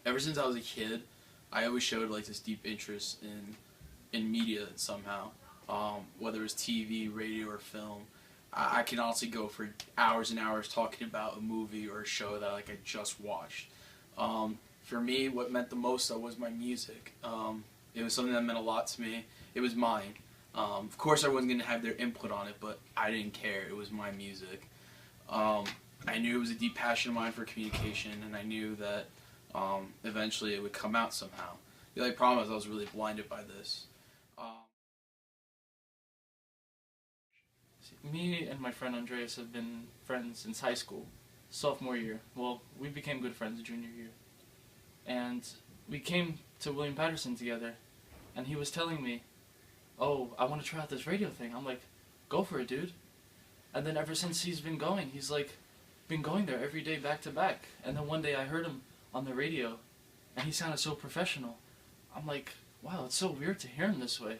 ever since I was a kid, I always showed like this deep interest in media somehow, whether it was TV, radio, or film. I can honestly go for hours and hours talking about a movie or a show that like I just watched. For me, what meant the most though was my music. It was something that meant a lot to me. It was mine. Of course, I wasn't gonna have their input on it, but I didn't care. It was my music. Um, I knew it was a deep passion of mine for communication, and I knew that eventually it would come out somehow. The only problem is I was really blinded by this. Um, Me and my friend Andreas have been friends since high school, sophomore year. Well, we became good friends junior year. And we came to William Patterson together, and he was telling me, "Oh, I want to try out this radio thing." I'm like, "Go for it, dude." And then ever since he's been going, he's like, been going there every day back to back. And then one day I heard him on the radio, and he sounded so professional. I'm like, wow, it's so weird to hear him this way.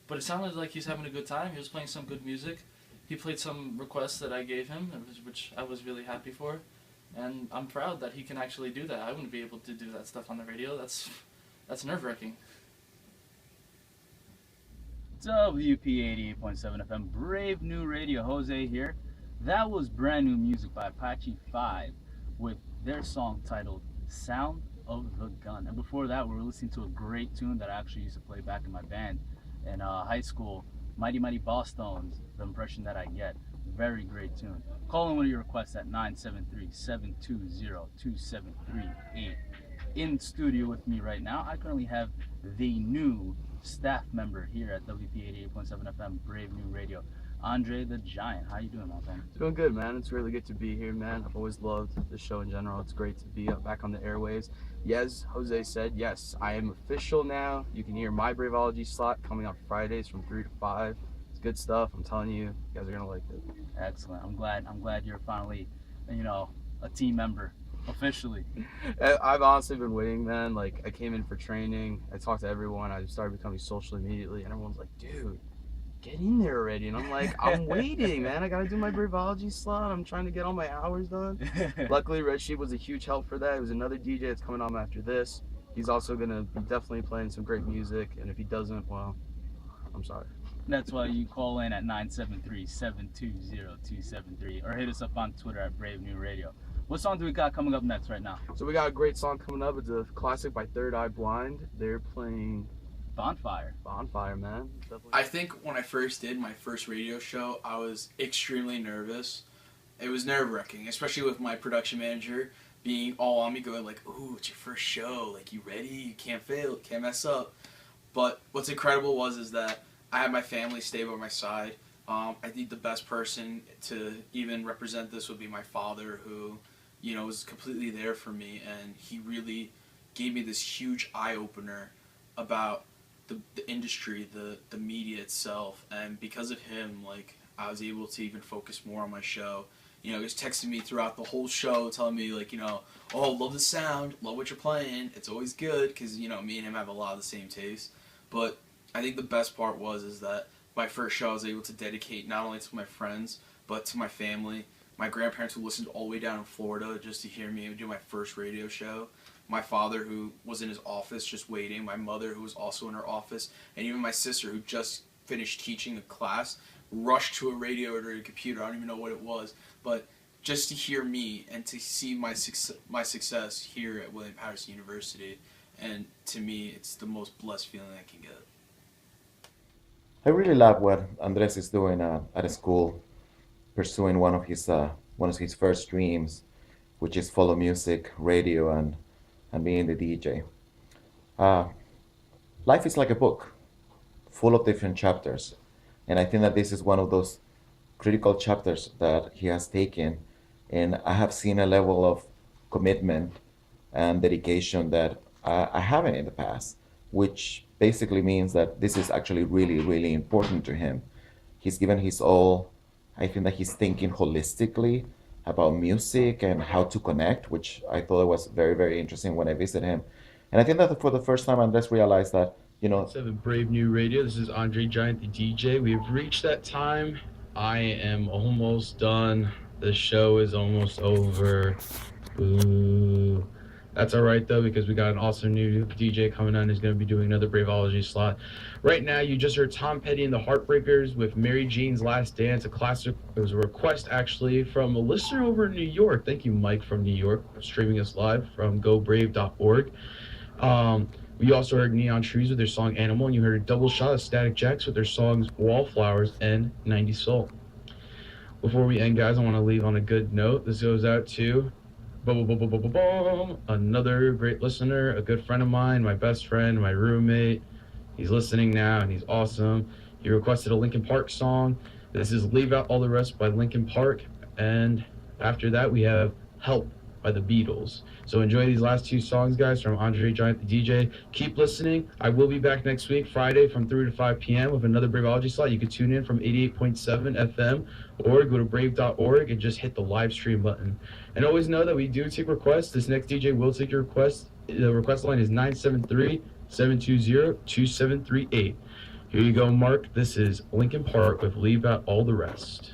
But it sounded like he's having a good time. He was playing some good music. He played some requests that I gave him, which I was really happy for. And I'm proud that he can actually do that. I wouldn't be able to do that stuff on the radio. That's nerve-wracking. WP 88.7 FM, Brave New Radio. Jose here. That was brand new music by Apache 5 with their song titled Sound of the Gun. And before that, we were listening to a great tune that I actually used to play back in my band in high school, Mighty Mighty Bosstones, The Impression That I Get. Very great tune. Call in one of your requests at 973-720-2738. In studio with me right now, I currently have the new staff member here at WP 88.7 FM, Brave New Radio, Andre the Giant. How you doing, my friend? Doing good, man. It's really good to be here, man. I've always loved the show in general. It's great to be back on the airwaves. Yes, Jose said, yes, I am official now. You can hear my Braveology slot coming on Fridays from 3 to 5. It's good stuff. I'm telling you, you guys are going to like it. Excellent. I'm glad you're finally, a team member, officially. I've honestly been waiting, man. Like, I came in for training. I talked to everyone. I started becoming social immediately, and everyone's like, dude, get in there already. And I'm like, I'm waiting, man. I got to do my Braveology slot. I'm trying to get all my hours done. Luckily, Red Sheep was a huge help for that. It was another DJ that's coming on after this. He's also going to be definitely playing some great music. And if he doesn't, well, I'm sorry. That's why you call in at 973-720-273 or hit us up on Twitter at Brave New Radio. What song do we got coming up next right now? So we got a great song coming up. It's a classic by Third Eye Blind. They're playing Bonfire, man. Definitely. I think when I first did my first radio show, I was extremely nervous. It was nerve-wracking, especially with my production manager being all on me, going like, "Ooh, it's your first show. Like, you ready? You can't fail. Can't mess up." But what's incredible is that I had my family stay by my side. I think the best person to even represent this would be my father, who, was completely there for me, and he really gave me this huge eye-opener about the industry, the media itself, and because of him, like, I was able to even focus more on my show. He was texting me throughout the whole show, telling me, like, "Oh, love the sound, love what you're playing, it's always good," because, me and him have a lot of the same taste. But I think the best part is that my first show I was able to dedicate not only to my friends, but to my family. My grandparents who listened all the way down in Florida just to hear me do my first radio show. My father who was in his office just waiting. My mother who was also in her office. And even my sister who just finished teaching a class rushed to a radio or a computer. I don't even know what it was. But just to hear me and to see my success here at William Patterson University. And to me, it's the most blessed feeling I can get. I really love what Andres is doing at school, pursuing one of his first dreams, which is follow music, radio, and being the DJ. Uh, Life is like a book, full of different chapters, and I think that this is one of those critical chapters that he has taken, and I have seen a level of commitment and dedication that I haven't in the past, which basically means that this is actually really, really important to him. He's given his all. I think that he's thinking holistically about music and how to connect, which I thought was very, very interesting when I visited him. And I think that for the first time, Andres realized that, 7 Brave New Radio. This is Andre Giant, the DJ. We have reached that time. I am almost done. The show is almost over. Ooh. That's all right, though, because we got an awesome new DJ coming on who's going to be doing another Braveology slot. Right now, you just heard Tom Petty and the Heartbreakers with Mary Jane's Last Dance, a classic. It was a request, actually, from a listener over in New York. Thank you, Mike, from New York, streaming us live from gobrave.org. We also heard Neon Trees with their song Animal, and you heard a double shot of Static Jacks with their songs Wallflowers and 90 Soul. Before we end, guys, I want to leave on a good note. This goes out to another great listener, a good friend of mine, my best friend, my roommate. He's listening now, and he's awesome. He requested a Linkin Park song. This is Leave Out All the Rest by Linkin Park. And after that, we have Help by the Beatles. So enjoy these last two songs, guys, from Andre Giant the DJ. Keep listening. I will be back next week, Friday, from 3 to 5 p.m. with another Braveology slot. You can tune in from 88.7 FM or go to brave.org and just hit the live stream button. And always know that we do take requests. This next DJ will take your request. The request line is 973-720-2738. Here you go, Mark. This is Linkin Park with Leave Out All the Rest.